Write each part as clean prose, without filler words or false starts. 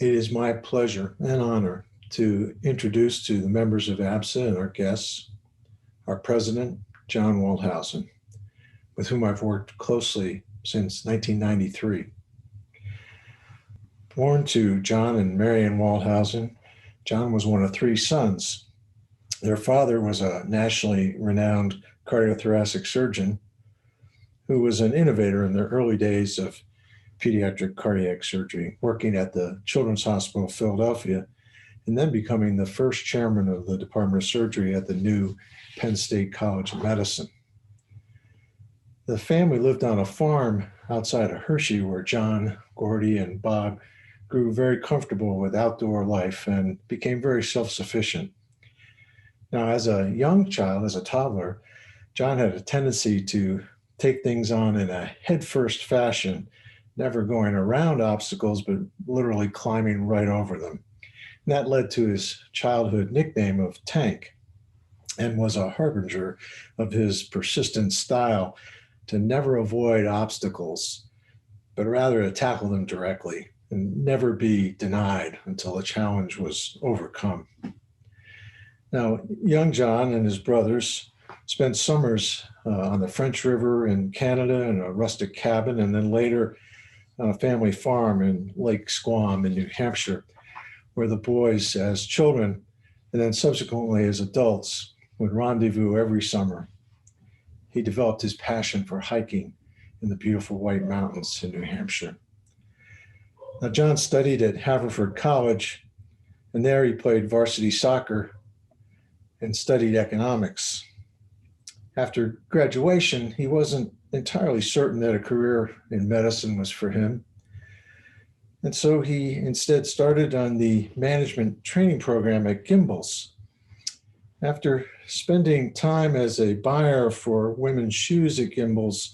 It is my pleasure and honor to introduce to the members of APSA and our guests, our president, John Waldhausen, with whom I've worked closely since 1993. Born to John and Marian Waldhausen, John was one of three sons. Their father was a nationally renowned cardiothoracic surgeon who was an innovator in the early days of pediatric cardiac surgery, working at the Children's Hospital of Philadelphia, and then becoming the first chairman of the Department of Surgery at the new Penn State College of Medicine. The family lived on a farm outside of Hershey where John, Gordy, and Bob grew very comfortable with outdoor life and became very self-sufficient. Now, as a young child, as a toddler, John had a tendency to take things on in a headfirst fashion, never going around obstacles, but literally climbing right over them. And that led to his childhood nickname of Tank, and was a harbinger of his persistent style to never avoid obstacles, but rather to tackle them directly and never be denied until the challenge was overcome. Now, young John and his brothers spent summers on the French River in Canada in a rustic cabin, and then later on a family farm in Lake Squam in New Hampshire, where the boys as children and then subsequently as adults would rendezvous every summer. He developed his passion for hiking in the beautiful White Mountains in New Hampshire. Now, John studied at Haverford College, and there he played varsity soccer and studied economics. After graduation, he wasn't entirely certain that a career in medicine was for him. And so he instead started on the management training program at Gimbels. After spending time as a buyer for women's shoes at Gimbels,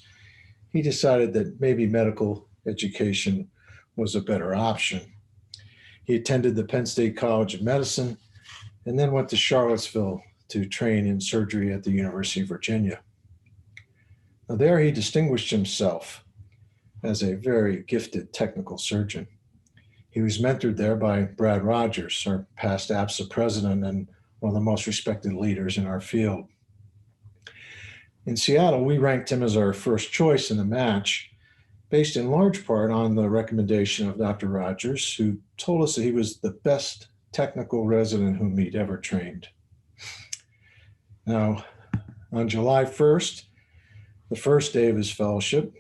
he decided that maybe medical education was a better option. He attended the Penn State College of Medicine and then went to Charlottesville to train in surgery at the University of Virginia. Now, there he distinguished himself as a very gifted technical surgeon. He was mentored there by Brad Rogers, our past APSA president and one of the most respected leaders in our field. In Seattle, we ranked him as our first choice in the match, based in large part on the recommendation of Dr. Rogers, who told us that he was the best technical resident whom he'd ever trained. Now, on July 1st, the first day of his fellowship,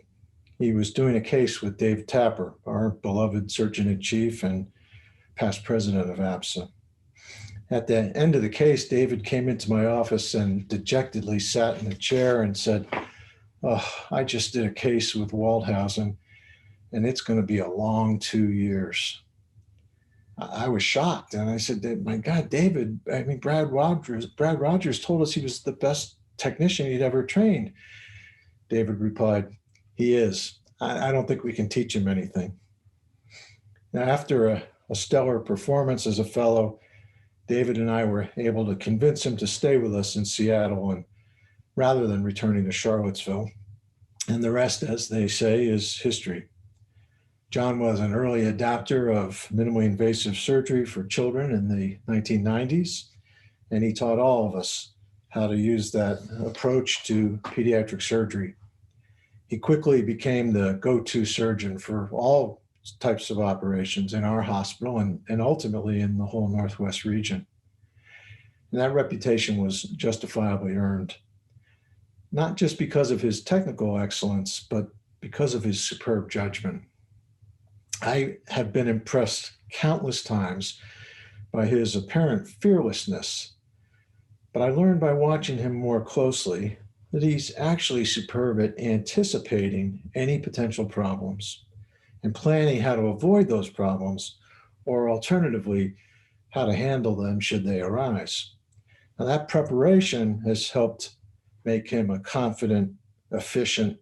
he was doing a case with Dave Tapper, our beloved surgeon-in-chief and past president of APSA. At the end of the case, David came into my office and dejectedly sat in a chair and said, "Oh, I just did a case with Waldhausen, and it's going to be a long 2 years." I was shocked, and I said, "My God, David, I mean, Brad Rogers told us he was the best technician he'd ever trained." David replied, "He is. I don't think we can teach him anything." Now, after a stellar performance as a fellow, David and I were able to convince him to stay with us in Seattle and rather than returning to Charlottesville. And the rest, as they say, is history. John was an early adopter of minimally invasive surgery for children in the 1990s, and he taught all of us how to use that approach to pediatric surgery. He quickly became the go-to surgeon for all types of operations in our hospital and ultimately in the whole Northwest region. And that reputation was justifiably earned, not just because of his technical excellence, but because of his superb judgment. I have been impressed countless times by his apparent fearlessness, but I learned by watching him more closely that he's actually superb at anticipating any potential problems and planning how to avoid those problems, or alternatively, how to handle them should they arise. Now, that preparation has helped make him a confident, efficient,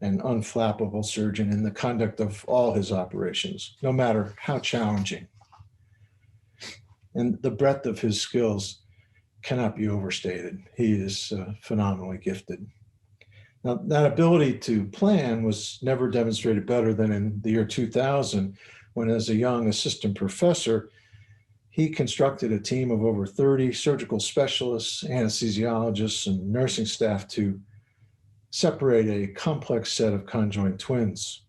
and unflappable surgeon in the conduct of all his operations, no matter how challenging. And the breadth of his skills cannot be overstated. He is phenomenally gifted. Now, that ability to plan was never demonstrated better than in the year 2000, when, as a young assistant professor, he constructed a team of over 30 surgical specialists, anesthesiologists, and nursing staff to separate a complex set of conjoined twins.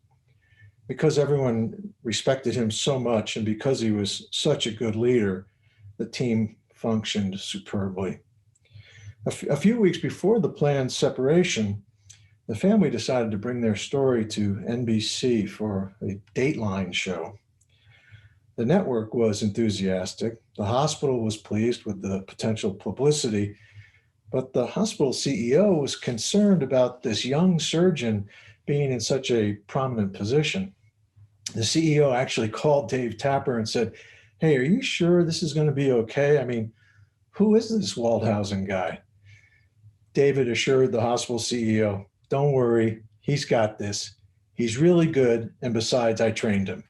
Because everyone respected him so much and because he was such a good leader, the team functioned superbly. A few weeks before the planned separation, the family decided to bring their story to NBC for a Dateline show. The network was enthusiastic. The hospital was pleased with the potential publicity, but the hospital CEO was concerned about this young surgeon being in such a prominent position. The CEO actually called Dave Tapper and said, "Hey, are you sure this is going to be okay? I mean, who is this Waldhausen guy?" David assured the hospital CEO, "Don't worry, he's got this. He's really good, and besides, I trained him."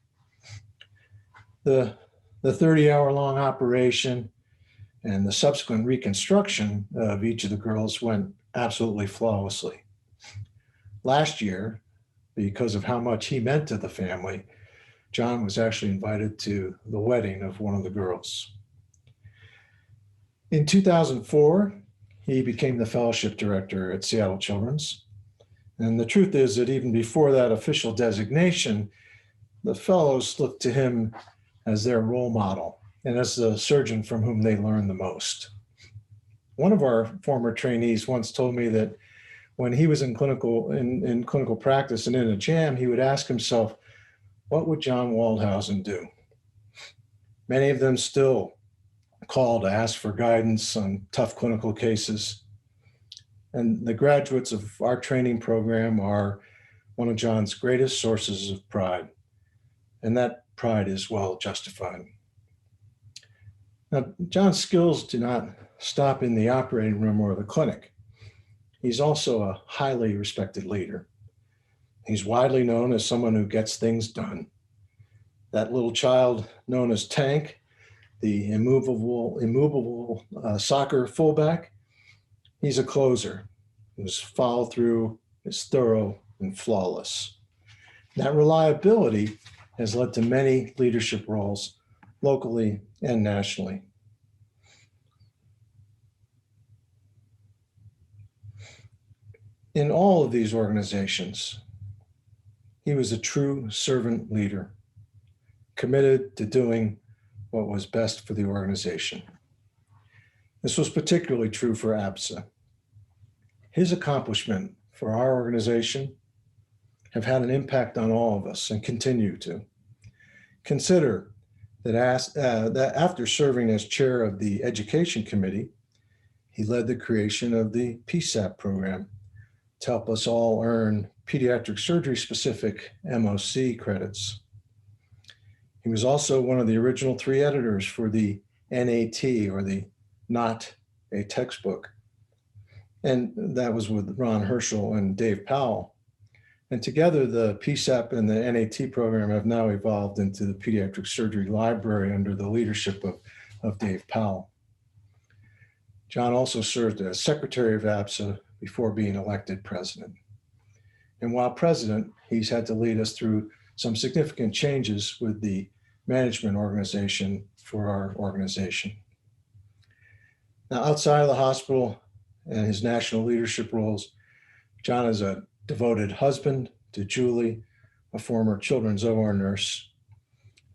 The 30-hour-long operation and the subsequent reconstruction of each of the girls went absolutely flawlessly. Last year, because of how much he meant to the family, John was actually invited to the wedding of one of the girls. In 2004, he became the fellowship director at Seattle Children's. And the truth is that even before that official designation, the fellows looked to him as their role model and as the surgeon from whom they learned the most. One of our former trainees once told me that when he was in clinical practice and in a jam, he would ask himself, what would John Waldhausen do? Many of them still call to ask for guidance on tough clinical cases. And the graduates of our training program are one of John's greatest sources of pride. And that pride is well justified. Now, John's skills do not stop in the operating room or the clinic. He's also a highly respected leader. He's widely known as someone who gets things done. That little child known as Tank, the immovable soccer fullback, he's a closer whose follow-through is thorough and flawless. That reliability has led to many leadership roles locally and nationally. In all of these organizations, he was a true servant leader, committed to doing what was best for the organization. This was particularly true for APSA. His accomplishment for our organization have had an impact on all of us and continue to. Consider that after serving as chair of the Education Committee, he led the creation of the PSAP program to help us all earn pediatric surgery-specific MOC credits. He was also one of the original 3 editors for the NAT, or the Not a Textbook. And that was with Ron Herschel and Dave Powell. And together, the PSAP and the NAT program have now evolved into the Pediatric Surgery Library under the leadership of Dave Powell. John also served as secretary of APSA before being elected president. And while president, he's had to lead us through some significant changes with the management organization for our organization. Now, outside of the hospital and his national leadership roles, John is a devoted husband to Julie, a former children's OR nurse.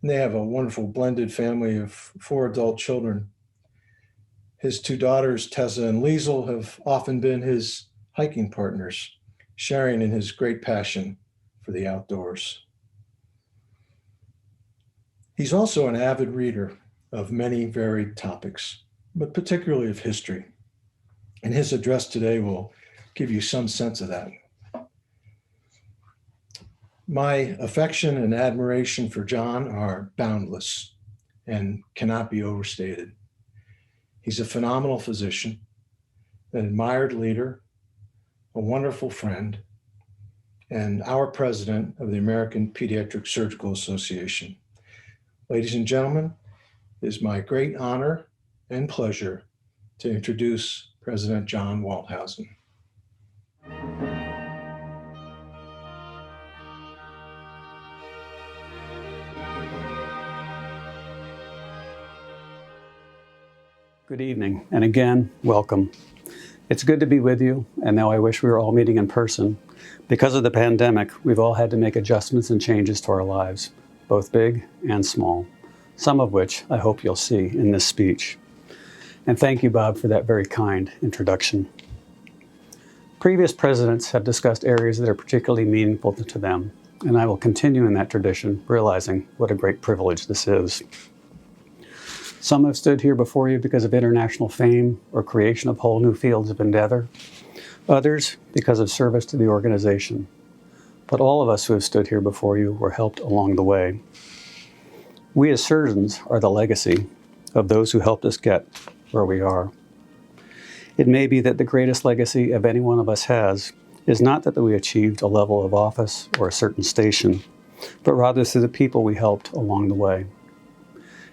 And they have a wonderful blended family of 4 adult children. His 2 daughters, Tessa and Liesel, have often been his hiking partners, sharing in his great passion for the outdoors. He's also an avid reader of many varied topics, but particularly of history. And his address today will give you some sense of that. My affection and admiration for John are boundless and cannot be overstated. He's a phenomenal physician, an admired leader, a wonderful friend, and our president of the American Pediatric Surgical Association. Ladies and gentlemen, it is my great honor and pleasure to introduce President John Waldhausen. Good evening, and again, welcome. It's good to be with you, and now I wish we were all meeting in person. Because of the pandemic, we've all had to make adjustments and changes to our lives, both big and small, some of which I hope you'll see in this speech. And thank you, Bob, for that very kind introduction. Previous presidents have discussed areas that are particularly meaningful to them, and I will continue in that tradition, realizing what a great privilege this is. Some have stood here before you because of international fame or creation of whole new fields of endeavor, others because of service to the organization. But all of us who have stood here before you were helped along the way. We as surgeons are the legacy of those who helped us get where we are. It may be that the greatest legacy of any one of us has is not that we achieved a level of office or a certain station, but rather through the people we helped along the way.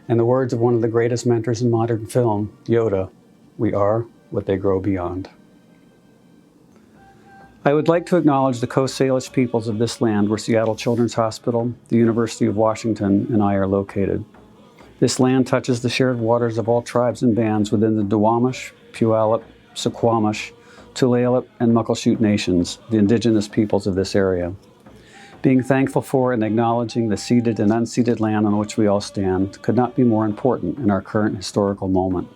In the words of one of the greatest mentors in modern film, Yoda, we are what they grow beyond. I would like to acknowledge the Coast Salish peoples of this land where Seattle Children's Hospital, the University of Washington, and I are located. This land touches the shared waters of all tribes and bands within the Duwamish, Puyallup, Suquamish, Tulalip, and Muckleshoot nations, the indigenous peoples of this area. Being thankful for and acknowledging the ceded and unceded land on which we all stand could not be more important in our current historical moment.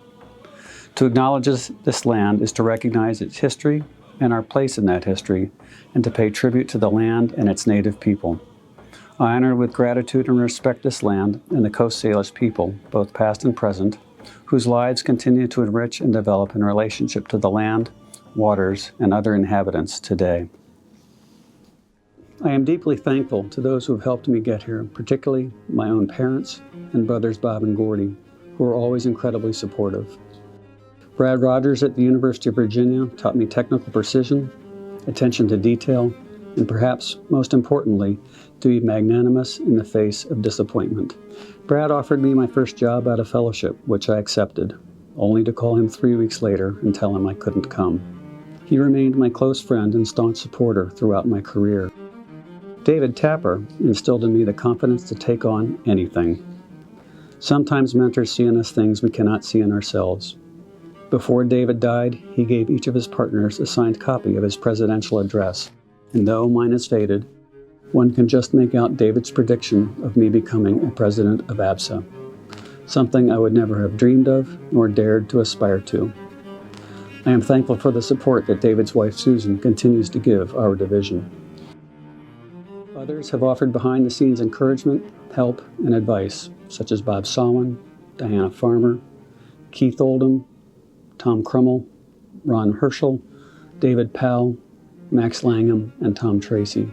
To acknowledge this land is to recognize its history and our place in that history, and to pay tribute to the land and its native people. I honor with gratitude and respect this land and the Coast Salish people, both past and present, whose lives continue to enrich and develop in relationship to the land, waters, and other inhabitants today. I am deeply thankful to those who have helped me get here, particularly my own parents and brothers Bob and Gordy, who are always incredibly supportive. Brad Rogers at the University of Virginia taught me technical precision, attention to detail, and perhaps most importantly, to be magnanimous in the face of disappointment. Brad offered me my first job out of fellowship, which I accepted, only to call him 3 weeks later and tell him I couldn't come. He remained my close friend and staunch supporter throughout my career. David Tapper instilled in me the confidence to take on anything. Sometimes mentors see in us things we cannot see in ourselves. Before David died, he gave each of his partners a signed copy of his presidential address, and though mine is faded, one can just make out David's prediction of me becoming a president of APSA, something I would never have dreamed of nor dared to aspire to. I am thankful for the support that David's wife Susan continues to give our division. Others have offered behind-the-scenes encouragement, help, and advice, such as Bob Sawin, Diana Farmer, Keith Oldham, Tom Crummell, Ron Herschel, David Powell, Max Langham, and Tom Tracy.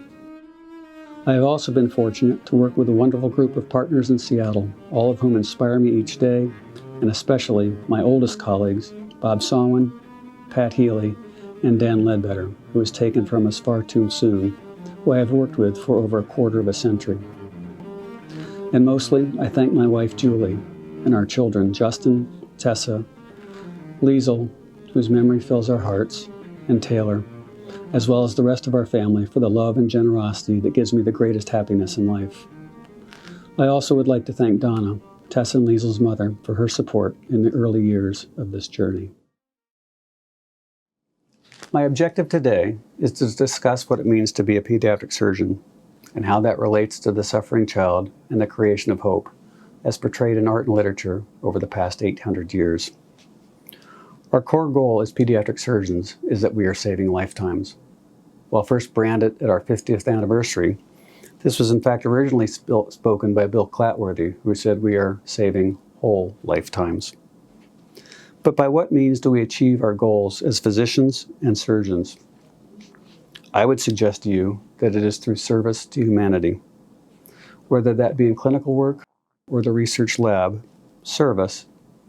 I have also been fortunate to work with a wonderful group of partners in Seattle, all of whom inspire me each day, and especially my oldest colleagues, Bob Sawin, Pat Healy, and Dan Ledbetter, who was taken from us far too soon, who I have worked with for over a quarter of a century. And mostly, I thank my wife Julie and our children Justin, Tessa, Liesel, whose memory fills our hearts, and Taylor, as well as the rest of our family for the love and generosity that gives me the greatest happiness in life. I also would like to thank Donna, Tessa and Liesel's mother, for her support in the early years of this journey. My objective today is to discuss what it means to be a pediatric surgeon and how that relates to the suffering child and the creation of hope, as portrayed in art and literature over the past 800 years. Our core goal as pediatric surgeons is that we are saving lifetimes. While first branded at our 50th anniversary, this was in fact originally spoken by Bill Clatworthy, who said we are saving whole lifetimes. But by what means do we achieve our goals as physicians and surgeons? I would suggest to you that it is through service to humanity. Whether that be in clinical work or the research lab, service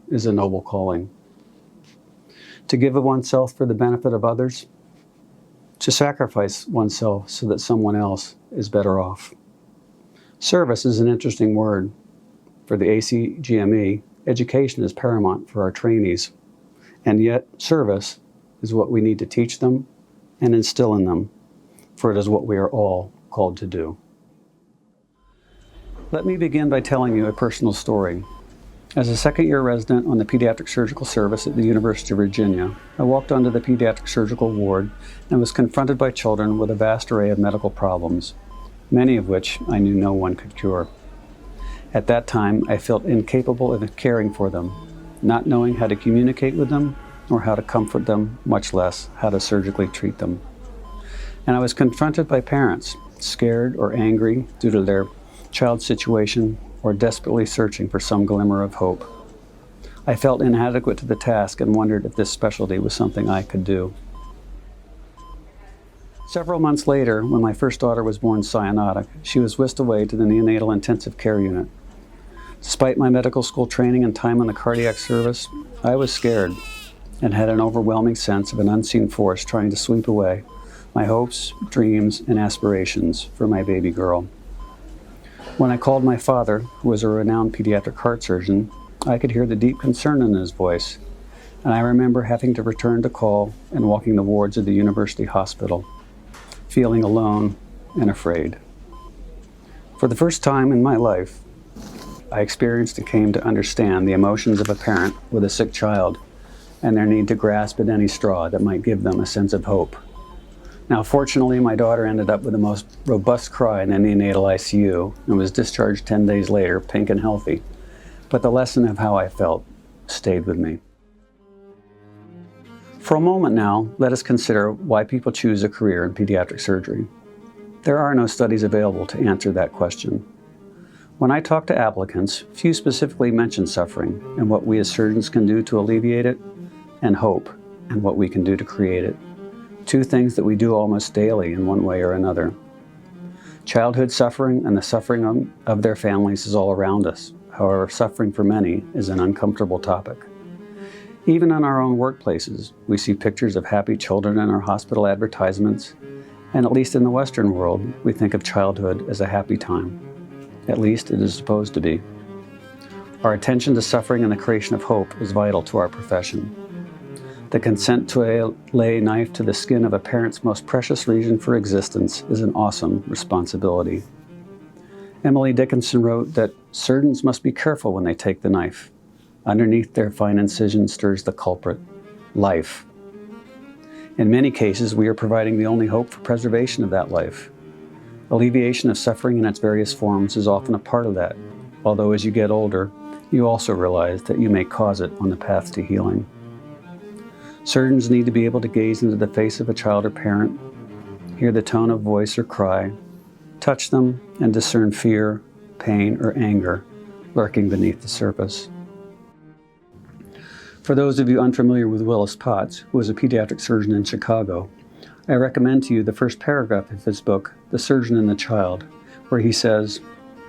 is a noble calling. To give of oneself for the benefit of others, to sacrifice oneself so that someone else is better off. Service is an interesting word. For the ACGME, education is paramount for our trainees, and yet service is what we need to teach them and instill in them, for it is what we are all called to do. Let me begin by telling you a personal story. As a second-year resident on the Pediatric Surgical Service at the University of Virginia, I walked onto the pediatric surgical ward and was confronted by children with a vast array of medical problems, many of which I knew no one could cure. At that time, I felt incapable of caring for them, not knowing how to communicate with them or how to comfort them, much less how to surgically treat them. And I was confronted by parents, scared or angry due to their child's situation or desperately searching for some glimmer of hope. I felt inadequate to the task and wondered if this specialty was something I could do. Several months later, when my first daughter was born cyanotic, she was whisked away to the neonatal intensive care unit. Despite my medical school training and time in the cardiac service, I was scared and had an overwhelming sense of an unseen force trying to sweep away my hopes, dreams, and aspirations for my baby girl. When I called my father, who was a renowned pediatric heart surgeon, I could hear the deep concern in his voice, and I remember having to return the call and walking the wards of the university hospital, feeling alone and afraid. For the first time in my life, I experienced and came to understand the emotions of a parent with a sick child and their need to grasp at any straw that might give them a sense of hope. Now, fortunately, my daughter ended up with the most robust cry in the neonatal ICU and was discharged 10 days later, pink and healthy. But the lesson of how I felt stayed with me. For a moment now, let us consider why people choose a career in pediatric surgery. There are no studies available to answer that question. When I talk to applicants, few specifically mention suffering and what we as surgeons can do to alleviate it, and hope and what we can do to create it. Two things that we do almost daily in one way or another. Childhood suffering and the suffering of their families is all around us. However, suffering for many is an uncomfortable topic. Even in our own workplaces, we see pictures of happy children in our hospital advertisements, and at least in the Western world, we think of childhood as a happy time. At least it is supposed to be. Our attention to suffering and the creation of hope is vital to our profession. The consent to lay a knife to the skin of a parent's most precious region for existence is an awesome responsibility. Emily Dickinson wrote that surgeons must be careful when they take the knife. Underneath their fine incision stirs the culprit, life. In many cases, we are providing the only hope for preservation of that life. Alleviation of suffering in its various forms is often a part of that, although as you get older, you also realize that you may cause it on the path to healing. Surgeons need to be able to gaze into the face of a child or parent, hear the tone of voice or cry, touch them, and discern fear, pain, or anger lurking beneath the surface. For those of you unfamiliar with Willis Potts, who was a pediatric surgeon in Chicago, I recommend to you the first paragraph of his book, The Surgeon and the Child, where he says,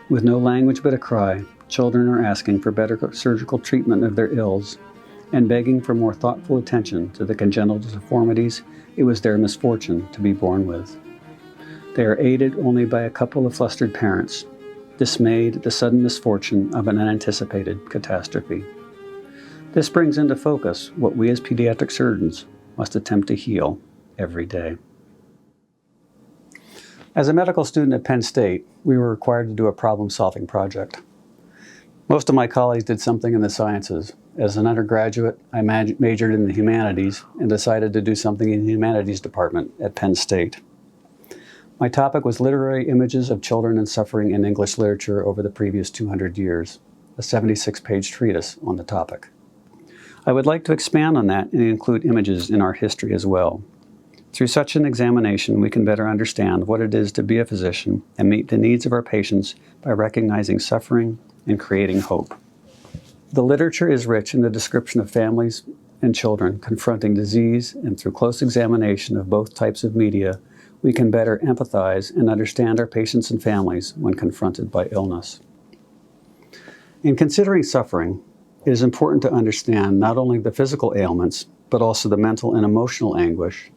"With no language but a cry, children are asking for better surgical treatment of their ills and begging for more thoughtful attention to the congenital deformities it was their misfortune to be born with. They are aided only by a couple of flustered parents, dismayed at the sudden misfortune of an unanticipated catastrophe." This brings into focus what we as pediatric surgeons must attempt to heal every day. As a medical student at Penn State, we were required to do a problem-solving project. Most of my colleagues did something in the sciences. As an undergraduate, I majored in the humanities and decided to do something in the humanities department at Penn State. My topic was literary images of children and suffering in English literature over the previous 200 years, a 76-page treatise on the topic. I would like to expand on that and include images in our history as well. Through such an examination, we can better understand what it is to be a physician and meet the needs of our patients by recognizing suffering and creating hope. The literature is rich in the description of families and children confronting disease, and through close examination of both types of media, we can better empathize and understand our patients and families when confronted by illness. In considering suffering, it is important to understand not only the physical ailments, but also the mental and emotional anguish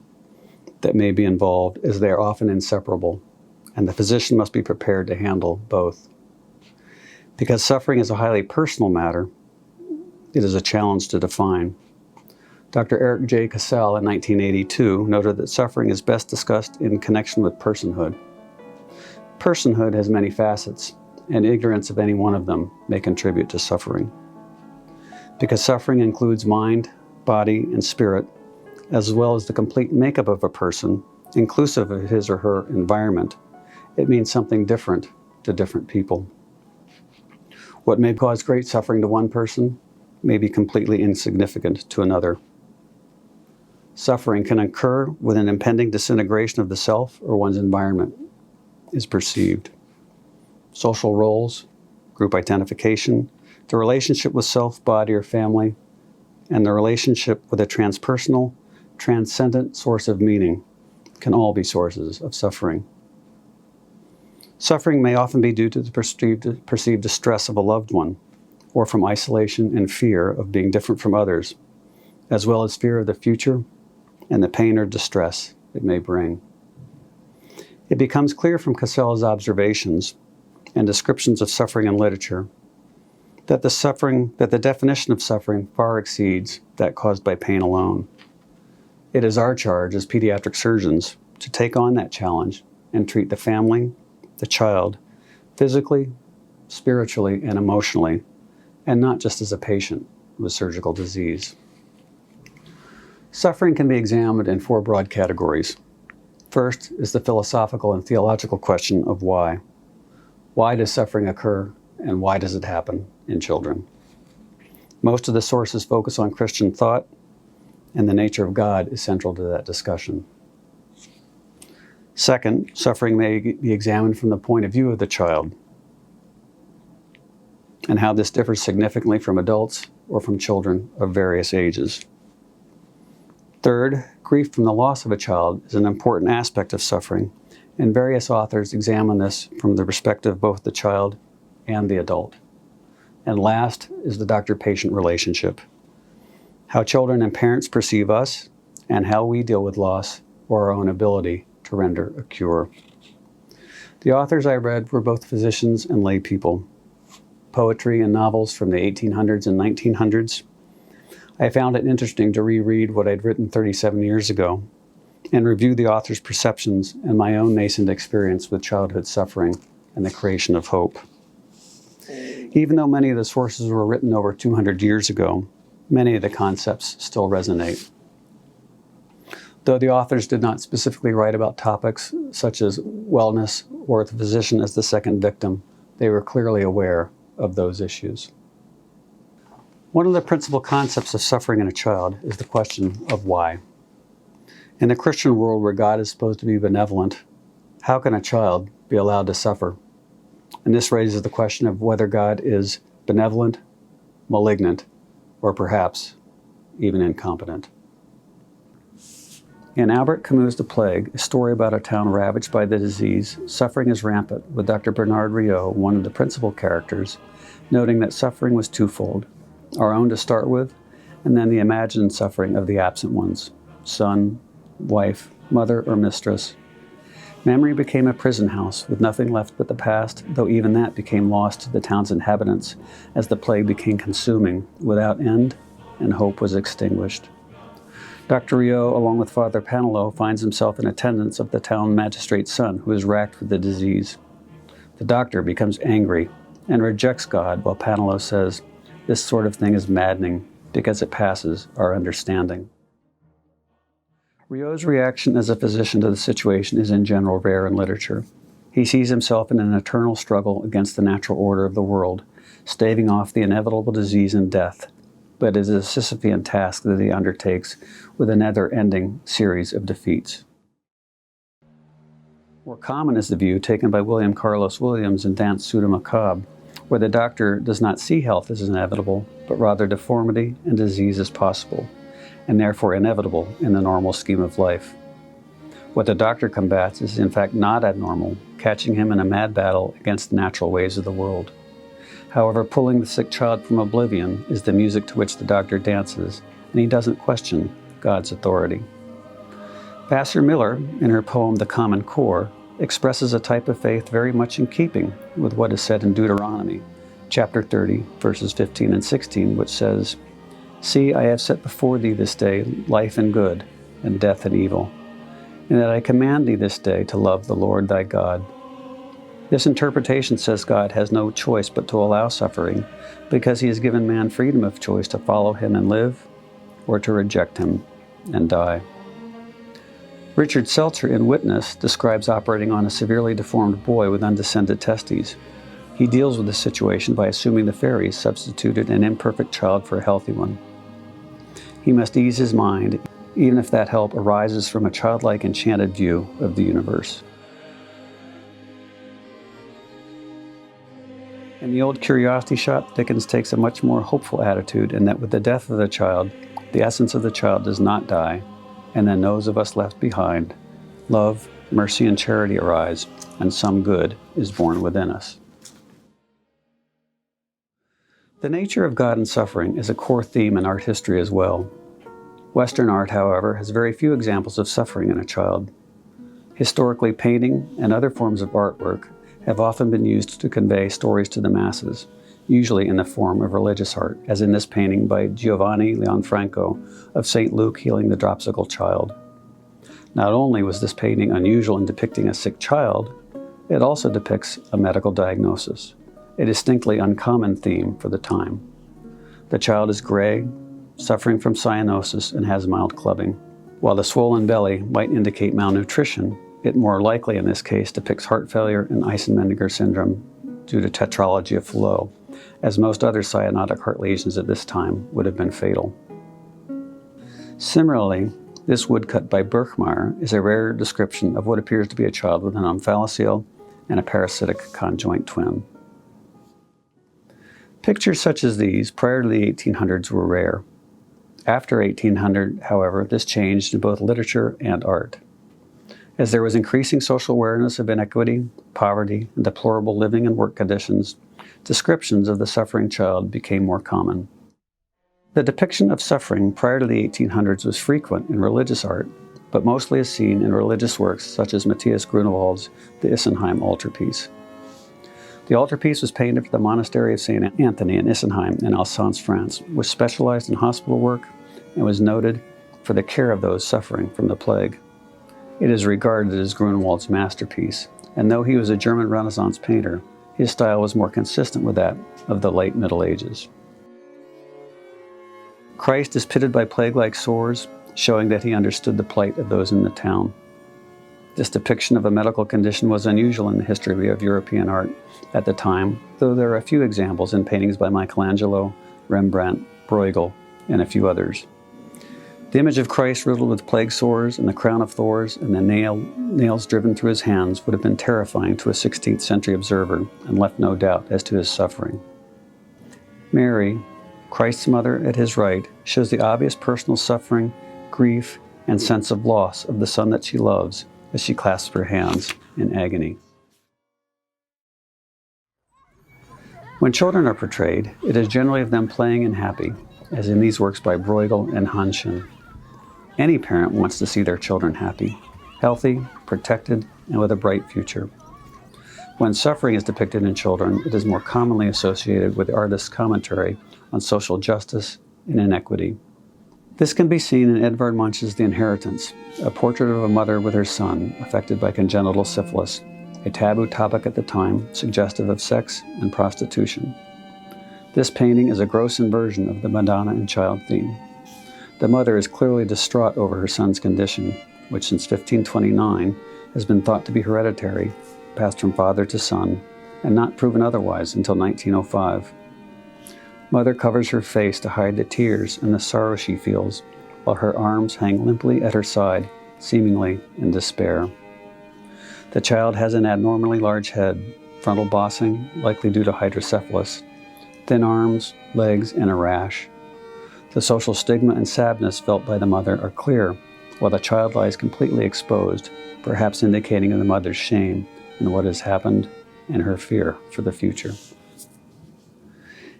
that may be involved, as they are often inseparable, and the physician must be prepared to handle both. Because suffering is a highly personal matter, it is a challenge to define. Dr. Eric J. Cassell in 1982 noted that suffering is best discussed in connection with personhood. Personhood has many facets, and ignorance of any one of them may contribute to suffering. Because suffering includes mind, body, and spirit, as well as the complete makeup of a person, inclusive of his or her environment, it means something different to different people. What may cause great suffering to one person may be completely insignificant to another. Suffering can occur when an impending disintegration of the self or one's environment is perceived. Social roles, group identification, the relationship with self, body, or family, and the relationship with a transpersonal, transcendent source of meaning can all be sources of suffering. Suffering may often be due to the perceived distress of a loved one, or from isolation and fear of being different from others, as well as fear of the future and the pain or distress it may bring. It becomes clear from Cassell's observations and descriptions of suffering in literature that the definition of suffering far exceeds that caused by pain alone. It is our charge as pediatric surgeons to take on that challenge and treat the family, the child, physically, spiritually, and emotionally, and not just as a patient with surgical disease. Suffering can be examined in 4 broad categories. First is the philosophical and theological question of why. Why does suffering occur, and why does it happen in children? Most of the sources focus on Christian thought, and the nature of God is central to that discussion. Second, suffering may be examined from the point of view of the child, and how this differs significantly from adults or from children of various ages. Third, grief from the loss of a child is an important aspect of suffering, and various authors examine this from the perspective of both the child and the adult. And last is the doctor-patient relationship, how children and parents perceive us, and how we deal with loss or our own ability to render a cure. The authors I read were both physicians and lay people. Poetry and novels from the 1800s and 1900s. I found it interesting to reread what I'd written 37 years ago and review the author's perceptions and my own nascent experience with childhood suffering and the creation of hope. Even though many of the sources were written over 200 years ago, many of the concepts still resonate. Though the authors did not specifically write about topics such as wellness or the physician as the second victim, they were clearly aware of those issues. One of the principal concepts of suffering in a child is the question of why. In the Christian world where God is supposed to be benevolent, how can a child be allowed to suffer? And this raises the question of whether God is benevolent, malignant, or perhaps even incompetent. In Albert Camus' The Plague, a story about a town ravaged by the disease, suffering is rampant, with Dr. Bernard Rieu, one of the principal characters, noting that suffering was twofold, our own to start with, and then the imagined suffering of the absent ones, son, wife, mother, or mistress. Memory became a prison house with nothing left but the past, though even that became lost to the town's inhabitants as the plague became consuming without end and hope was extinguished. Dr. Rieu, along with Father Panelot, finds himself in attendance of the town magistrate's son, who is racked with the disease. The doctor becomes angry and rejects God, while Panelot says, "This sort of thing is maddening because it passes our understanding." Rieu's reaction as a physician to the situation is in general rare in literature. He sees himself in an eternal struggle against the natural order of the world, staving off the inevitable disease and death, but it is a Sisyphean task that he undertakes with a never-ending series of defeats. More common is the view taken by William Carlos Williams in Danse sous le Macabre, where the doctor does not see health as inevitable, but rather deformity and disease as possible, and therefore inevitable in the normal scheme of life. What the doctor combats is in fact not abnormal, catching him in a mad battle against the natural ways of the world. However, pulling the sick child from oblivion is the music to which the doctor dances, and he doesn't question God's authority. Vassar Miller, in her poem The Common Core, expresses a type of faith very much in keeping with what is said in Deuteronomy, chapter 30, verses 15 and 16, which says, "See, I have set before thee this day life and good, and death and evil, and that I command thee this day to love the Lord thy God. This interpretation says God has no choice but to allow suffering because he has given man freedom of choice to follow him and live, or to reject him and die. Richard Seltzer in Witness describes operating on a severely deformed boy with undescended testes. He deals with the situation by assuming the fairies substituted an imperfect child for a healthy one. He must ease his mind, even if that help arises from a childlike enchanted view of the universe. In The Old Curiosity Shop, Dickens takes a much more hopeful attitude in that with the death of the child, the essence of the child does not die, and then those of us left behind, love, mercy, and charity arise, and some good is born within us. The nature of God and suffering is a core theme in art history as well. Western art, however, has very few examples of suffering in a child. Historically, painting and other forms of artwork have often been used to convey stories to the masses, usually in the form of religious art, as in this painting by Giovanni Leonfranco of St. Luke healing the dropsicle child. Not only was this painting unusual in depicting a sick child, it also depicts a medical diagnosis, a distinctly uncommon theme for the time. The child is gray, suffering from cyanosis, and has mild clubbing. While the swollen belly might indicate malnutrition, it more likely in this case depicts heart failure and Eisenmenger syndrome due to tetralogy of Fallot, as most other cyanotic heart lesions at this time would have been fatal. Similarly, this woodcut by Birchmeier is a rare description of what appears to be a child with an omphalocele and a parasitic conjoint twin. Pictures such as these prior to the 1800s were rare. After 1800, however, this changed in both literature and art. As there was increasing social awareness of inequity, poverty, and deplorable living and work conditions, descriptions of the suffering child became more common. The depiction of suffering prior to the 1800s was frequent in religious art, but mostly is seen in religious works such as Matthias Grunewald's The Issenheim Altarpiece. The altarpiece was painted for the monastery of St. Anthony in Issenheim in Alsace, France, which specialized in hospital work and was noted for the care of those suffering from the plague. It is regarded as Grunewald's masterpiece, and though he was a German Renaissance painter, his style was more consistent with that of the late Middle Ages. Christ is pitted by plague-like sores, showing that he understood the plight of those in the town. This depiction of a medical condition was unusual in the history of European art at the time, though there are a few examples in paintings by Michelangelo, Rembrandt, Bruegel, and a few others. The image of Christ riddled with plague sores and the crown of thorns and the nails driven through his hands would have been terrifying to a 16th century observer and left no doubt as to his suffering. Mary, Christ's mother at his right, shows the obvious personal suffering, grief, and sense of loss of the son that she loves as she clasps her hands in agony. When children are portrayed, it is generally of them playing and happy, as in these works by Bruegel and Hanschen. Any parent wants to see their children happy, healthy, protected, and with a bright future. When suffering is depicted in children, it is more commonly associated with the artist's commentary on social justice and inequity. This can be seen in Edvard Munch's The Inheritance, a portrait of a mother with her son affected by congenital syphilis, a taboo topic at the time suggestive of sex and prostitution. This painting is a gross inversion of the Madonna and child theme. The mother is clearly distraught over her son's condition, which since 1529 has been thought to be hereditary, passed from father to son, and not proven otherwise until 1905. Mother covers her face to hide the tears and the sorrow she feels, while her arms hang limply at her side, seemingly in despair. The child has an abnormally large head, frontal bossing, likely due to hydrocephalus, thin arms, legs, and a rash. The social stigma and sadness felt by the mother are clear, while the child lies completely exposed, perhaps indicating the mother's shame in what has happened and her fear for the future.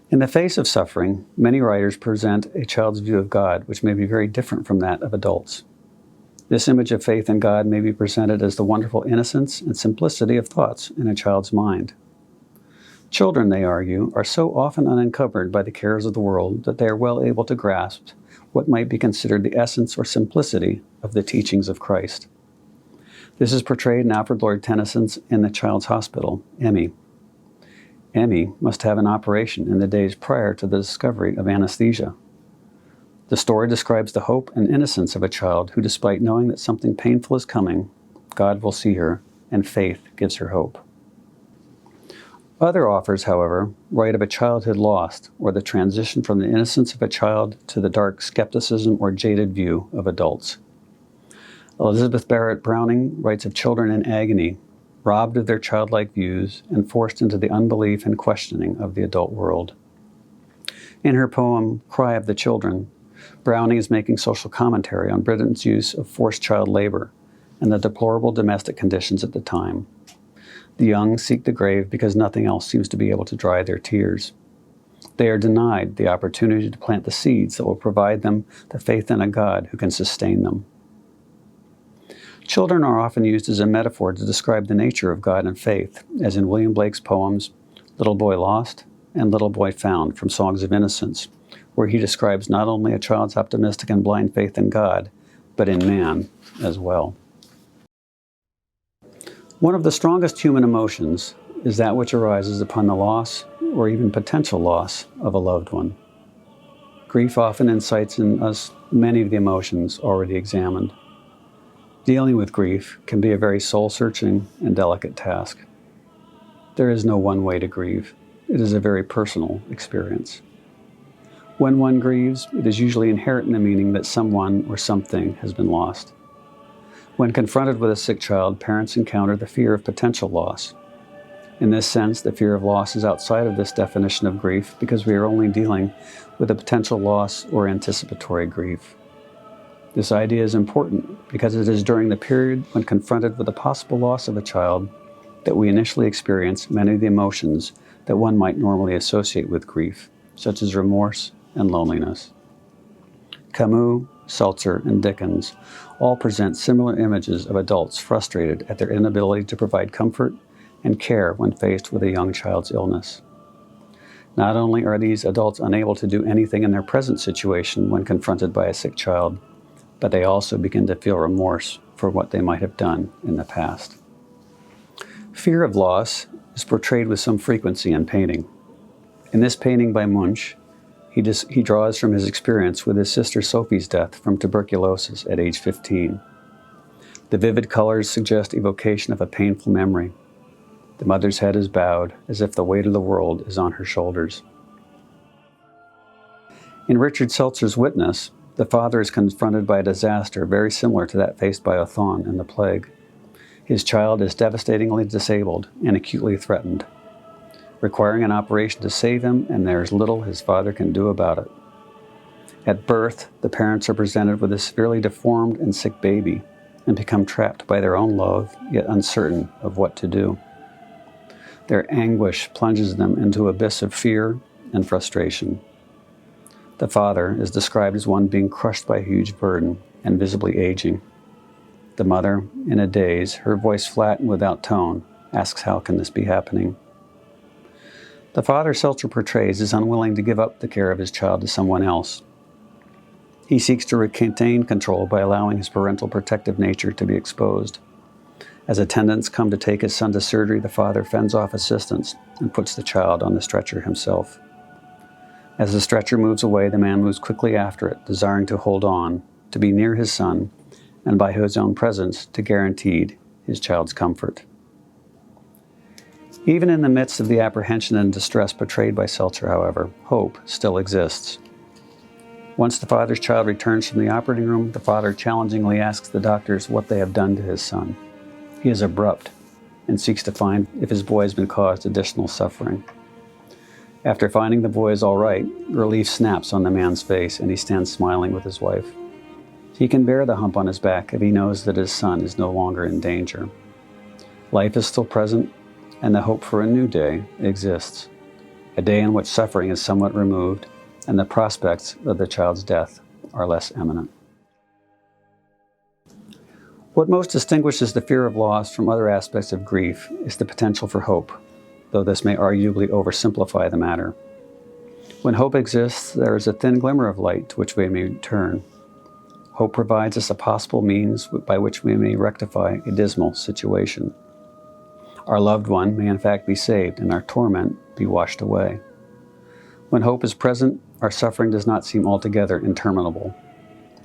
In the face of suffering, many writers present a child's view of God which may be very different from that of adults. This image of faith in God may be presented as the wonderful innocence and simplicity of thoughts in a child's mind. Children, they argue, are so often unencumbered by the cares of the world that they are well able to grasp what might be considered the essence or simplicity of the teachings of Christ. This is portrayed in Alfred Lord Tennyson's In the Child's Hospital, Emmy. Emmy must have an operation in the days prior to the discovery of anesthesia. The story describes the hope and innocence of a child who, despite knowing that something painful is coming, God will see her, and faith gives her hope. Other authors, however, write of a childhood lost, or the transition from the innocence of a child to the dark skepticism or jaded view of adults. Elizabeth Barrett Browning writes of children in agony, robbed of their childlike views and forced into the unbelief and questioning of the adult world. In her poem, Cry of the Children, Browning is making social commentary on Britain's use of forced child labor and the deplorable domestic conditions at the time. The young seek the grave because nothing else seems to be able to dry their tears. They are denied the opportunity to plant the seeds that will provide them the faith in a God who can sustain them. Children are often used as a metaphor to describe the nature of God and faith, as in William Blake's poems Little Boy Lost and Little Boy Found from Songs of Innocence, where he describes not only a child's optimistic and blind faith in God, but in man as well. One of the strongest human emotions is that which arises upon the loss or even potential loss of a loved one. Grief often incites in us many of the emotions already examined. Dealing with grief can be a very soul-searching and delicate task. There is no one way to grieve. It is a very personal experience. When one grieves, it is usually inherent in the meaning that someone or something has been lost. When confronted with a sick child, parents encounter the fear of potential loss. In this sense, the fear of loss is outside of this definition of grief because we are only dealing with a potential loss or anticipatory grief. This idea is important because it is during the period when confronted with the possible loss of a child that we initially experience many of the emotions that one might normally associate with grief, such as remorse and loneliness. Camus, Seltzer, and Dickens all present similar images of adults frustrated at their inability to provide comfort and care when faced with a young child's illness. Not only are these adults unable to do anything in their present situation when confronted by a sick child, but they also begin to feel remorse for what they might have done in the past. Fear of loss is portrayed with some frequency in painting. In this painting by Munch, he draws from his experience with his sister Sophie's death from tuberculosis at age 15. The vivid colors suggest evocation of a painful memory. The mother's head is bowed, as if the weight of the world is on her shoulders. In Richard Seltzer's Witness, the father is confronted by a disaster very similar to that faced by Othon in the plague. His child is devastatingly disabled and acutely threatened, requiring an operation to save him, and there is little his father can do about it. At birth, the parents are presented with a severely deformed and sick baby and become trapped by their own love, yet uncertain of what to do. Their anguish plunges them into an abyss of fear and frustration. The father is described as one being crushed by a huge burden and visibly aging. The mother, in a daze, her voice flat and without tone, asks how can this be happening? The father Seltzer portrays is unwilling to give up the care of his child to someone else. He seeks to retain control by allowing his parental protective nature to be exposed. As attendants come to take his son to surgery, the father fends off assistants and puts the child on the stretcher himself. As the stretcher moves away, the man moves quickly after it, desiring to hold on, to be near his son, and by his own presence to guarantee his child's comfort. Even in the midst of the apprehension and distress portrayed by Seltzer, however, hope still exists. Once the father's child returns from the operating room, the father challengingly asks the doctors what they have done to his son. He is abrupt and seeks to find if his boy has been caused additional suffering. After finding the boy is all right, relief snaps on the man's face and he stands smiling with his wife. He can bear the hump on his back if he knows that his son is no longer in danger. Life is still present, and the hope for a new day exists, a day in which suffering is somewhat removed and the prospects of the child's death are less imminent. What most distinguishes the fear of loss from other aspects of grief is the potential for hope, though this may arguably oversimplify the matter. When hope exists, there is a thin glimmer of light to which we may turn. Hope provides us a possible means by which we may rectify a dismal situation. Our loved one may in fact be saved and our torment be washed away. When hope is present, our suffering does not seem altogether interminable.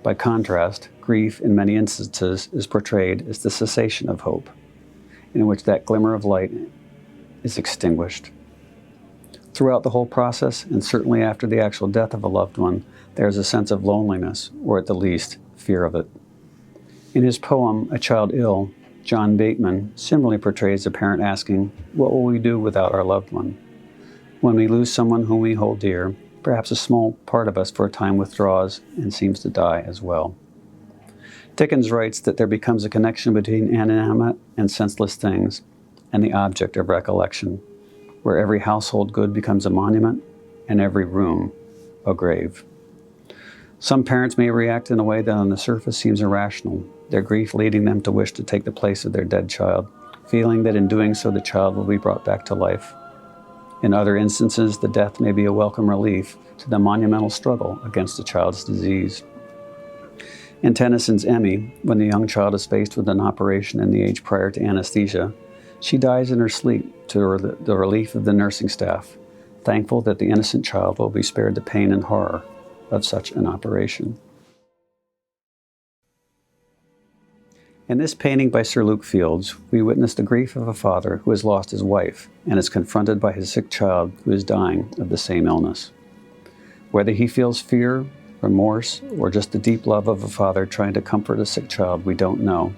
By contrast, grief in many instances is portrayed as the cessation of hope, in which that glimmer of light is extinguished. Throughout the whole process, and certainly after the actual death of a loved one, there is a sense of loneliness, or at the least, fear of it. In his poem, A Child Ill, John Bateman similarly portrays a parent asking, "What will we do without our loved one?" When we lose someone whom we hold dear, perhaps a small part of us for a time withdraws and seems to die as well. Dickens writes that there becomes a connection between inanimate and senseless things and the object of recollection, where every household good becomes a monument and every room a grave. Some parents may react in a way that on the surface seems irrational, their grief leading them to wish to take the place of their dead child, feeling that in doing so the child will be brought back to life. In other instances, the death may be a welcome relief to the monumental struggle against the child's disease. In Tennyson's Emmy, when the young child is faced with an operation in the age prior to anesthesia, she dies in her sleep to the relief of the nursing staff, thankful that the innocent child will be spared the pain and horror of such an operation. In this painting by Sir Luke Fields, we witness the grief of a father who has lost his wife and is confronted by his sick child who is dying of the same illness. Whether he feels fear, remorse, or just the deep love of a father trying to comfort a sick child, we don't know.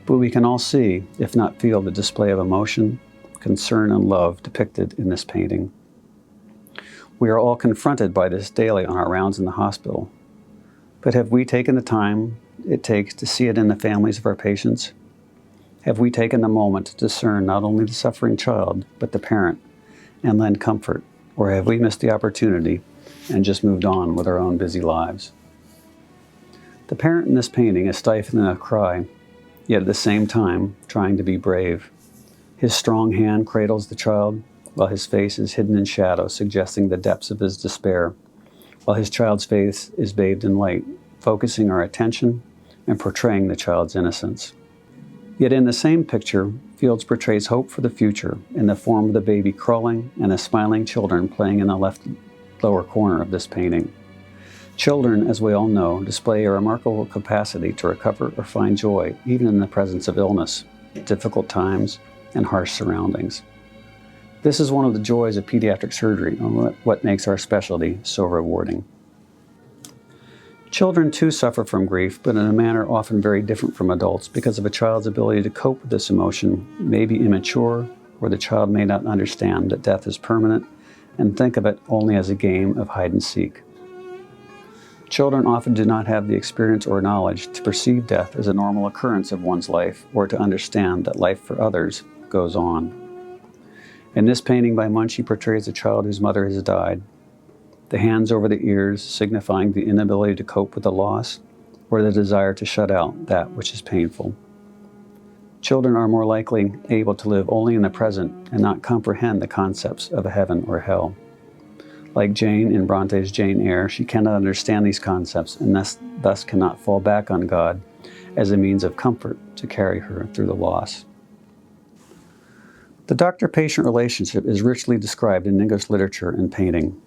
But we can all see, if not feel, the display of emotion, concern, and love depicted in this painting. We are all confronted by this daily on our rounds in the hospital. But have we taken the time it takes to see it in the families of our patients? Have we taken the moment to discern not only the suffering child, but the parent, and lend comfort? Or have we missed the opportunity and just moved on with our own busy lives? The parent in this painting is stifling a cry, yet at the same time trying to be brave. His strong hand cradles the child, while his face is hidden in shadow, suggesting the depths of his despair, while his child's face is bathed in light, focusing our attention and portraying the child's innocence. Yet in the same picture, Fields portrays hope for the future in the form of the baby crawling and the smiling children playing in the left lower corner of this painting. Children, as we all know, display a remarkable capacity to recover or find joy even in the presence of illness, difficult times, and harsh surroundings. This is one of the joys of pediatric surgery and what makes our specialty so rewarding. Children too suffer from grief, but in a manner often very different from adults because of a child's ability to cope with this emotion may be immature, or the child may not understand that death is permanent and think of it only as a game of hide and seek. Children often do not have the experience or knowledge to perceive death as a normal occurrence of one's life or to understand that life for others goes on. In this painting by Munchie portrays a child whose mother has died. The hands over the ears signifying the inability to cope with the loss or the desire to shut out that which is painful. Children are more likely able to live only in the present and not comprehend the concepts of a heaven or hell. Like Jane in Bronte's Jane Eyre, she cannot understand these concepts and thus cannot fall back on God as a means of comfort to carry her through the loss. The doctor-patient relationship is richly described in English literature and painting.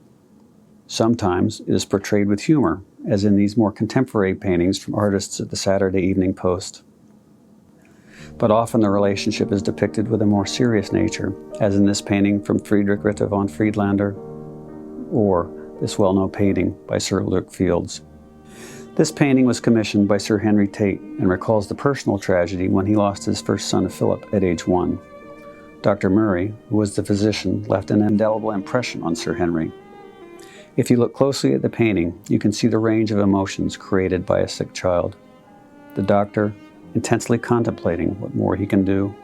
Sometimes it is portrayed with humor, as in these more contemporary paintings from artists at the Saturday Evening Post. But often the relationship is depicted with a more serious nature, as in this painting from Friedrich Ritter von Friedlander, or this well-known painting by Sir Luke Fields. This painting was commissioned by Sir Henry Tate and recalls the personal tragedy when he lost his first son Philip at age 1. Dr. Murray, who was the physician, left an indelible impression on Sir Henry. If you look closely at the painting, you can see the range of emotions created by a sick child. The doctor, intensely contemplating what more he can do.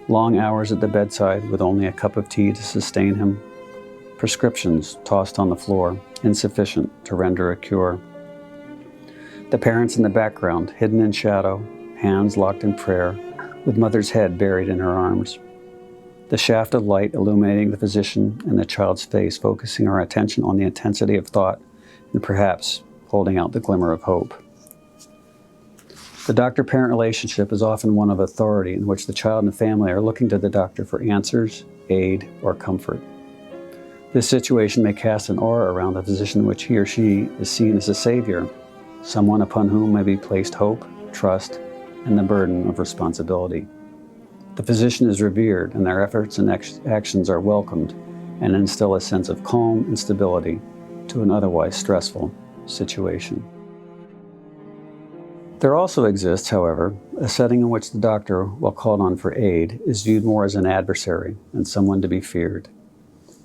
Long hours at the bedside with only a cup of tea to sustain him. Prescriptions tossed on the floor, insufficient to render a cure. The parents in the background, hidden in shadow, hands locked in prayer, with mother's head buried in her arms. The shaft of light illuminating the physician and the child's face, focusing our attention on the intensity of thought and perhaps holding out the glimmer of hope. The doctor-parent relationship is often one of authority in which the child and the family are looking to the doctor for answers, aid, or comfort. This situation may cast an aura around the physician in which he or she is seen as a savior, someone upon whom may be placed hope, trust, and the burden of responsibility. The physician is revered, and their efforts and actions are welcomed and instill a sense of calm and stability to an otherwise stressful situation. There also exists, however, a setting in which the doctor, while called on for aid, is viewed more as an adversary and someone to be feared.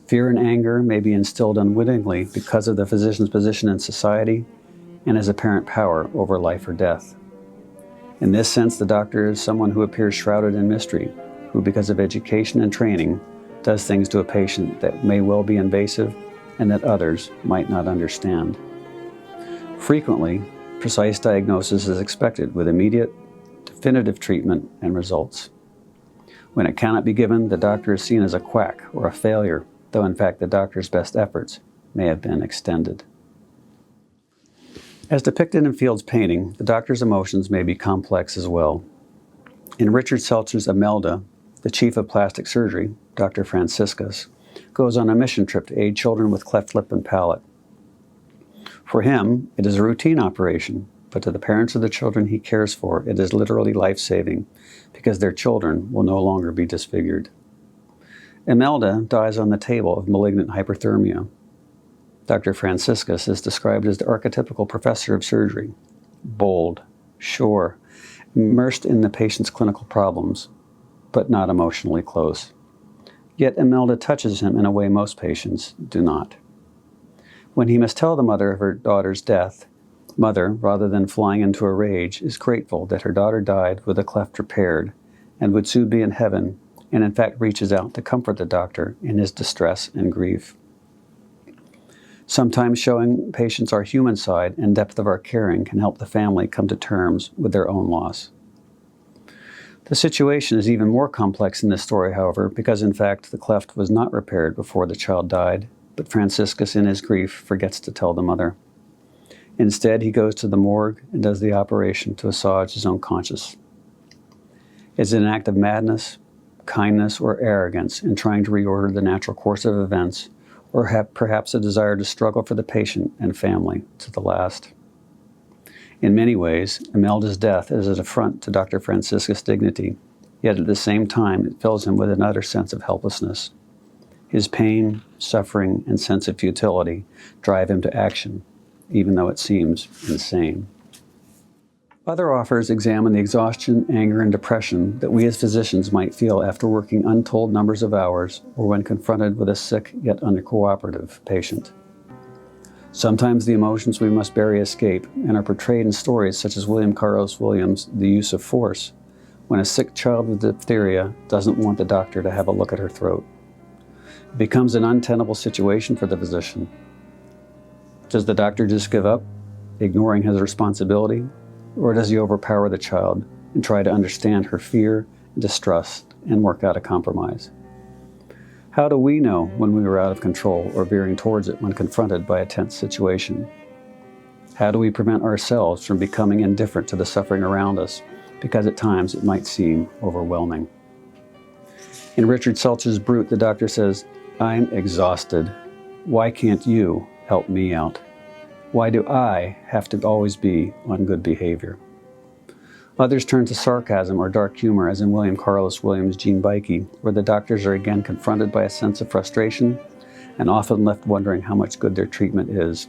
Fear and anger may be instilled unwittingly because of the physician's position in society and his apparent power over life or death. In this sense, the doctor is someone who appears shrouded in mystery, who, because of education and training, does things to a patient that may well be invasive and that others might not understand. Frequently, precise diagnosis is expected with immediate, definitive treatment and results. When it cannot be given, the doctor is seen as a quack or a failure, though in fact the doctor's best efforts may have been extended. As depicted in Field's painting, the doctor's emotions may be complex as well. In Richard Seltzer's Imelda, the chief of plastic surgery, Dr. Franciscus, goes on a mission trip to aid children with cleft lip and palate. For him, it is a routine operation, but to the parents of the children he cares for, it is literally life-saving because their children will no longer be disfigured. Imelda dies on the table of malignant hyperthermia. Dr. Franciscus is described as the archetypical professor of surgery, bold, sure, immersed in the patient's clinical problems, but not emotionally close. Yet Imelda touches him in a way most patients do not. When he must tell the mother of her daughter's death, Mother, rather than flying into a rage, is grateful that her daughter died with a cleft repaired and would soon be in heaven, and in fact reaches out to comfort the doctor in his distress and grief. Sometimes showing patients our human side and depth of our caring can help the family come to terms with their own loss. The situation is even more complex in this story, however, because in fact the cleft was not repaired before the child died, but Franciscus in his grief forgets to tell the mother. Instead, he goes to the morgue and does the operation to assuage his own conscience. Is it an act of madness, kindness, or arrogance in trying to reorder the natural course of events, or perhaps a desire to struggle for the patient and family to the last? In many ways, Imelda's death is an affront to Dr. Franciscus' dignity, yet at the same time it fills him with an utter sense of helplessness. His pain, suffering, and sense of futility drive him to action, even though it seems insane. Other authors examine the exhaustion, anger, and depression that we as physicians might feel after working untold numbers of hours or when confronted with a sick yet uncooperative patient. Sometimes the emotions we must bury escape and are portrayed in stories such as William Carlos Williams' The Use of Force, when a sick child with diphtheria doesn't want the doctor to have a look at her throat. It becomes an untenable situation for the physician. Does the doctor just give up, ignoring his responsibility? Or does he overpower the child and try to understand her fear and distrust and work out a compromise? How do we know when we are out of control or veering towards it when confronted by a tense situation? How do we prevent ourselves from becoming indifferent to the suffering around us because at times it might seem overwhelming? In Richard Seltzer's Brute, the doctor says, "I'm exhausted. Why can't you help me out? Why do I have to always be on good behavior?" Others turn to sarcasm or dark humor, as in William Carlos Williams' Gene Bikey, where the doctors are again confronted by a sense of frustration and often left wondering how much good their treatment is.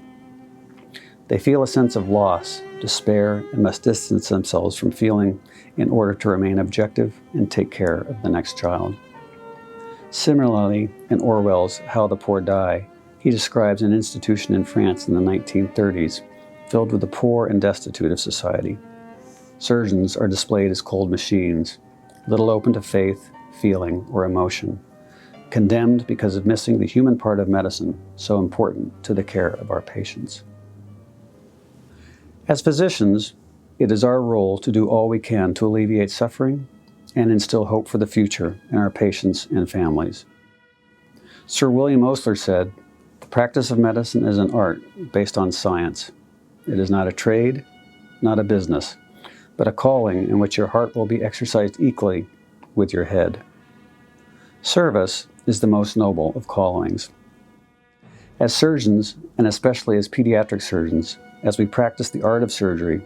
They feel a sense of loss, despair, and must distance themselves from feeling in order to remain objective and take care of the next child. Similarly, in Orwell's How the Poor Die, he describes an institution in France in the 1930s filled with the poor and destitute of society. Surgeons are displayed as cold machines, little open to faith, feeling, or emotion, condemned because of missing the human part of medicine so important to the care of our patients. As physicians, it is our role to do all we can to alleviate suffering and instill hope for the future in our patients and families. Sir William Osler said, "The practice of medicine is an art based on science. It is not a trade, not a business, but a calling in which your heart will be exercised equally with your head. Service is the most noble of callings. As surgeons, and especially as pediatric surgeons, as we practice the art of surgery,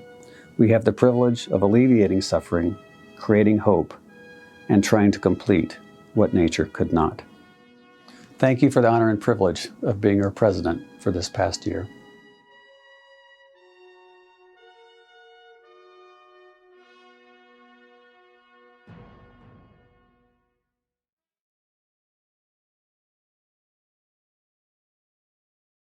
we have the privilege of alleviating suffering, creating hope, and trying to complete what nature could not. Thank you for the honor and privilege of being your president for this past year.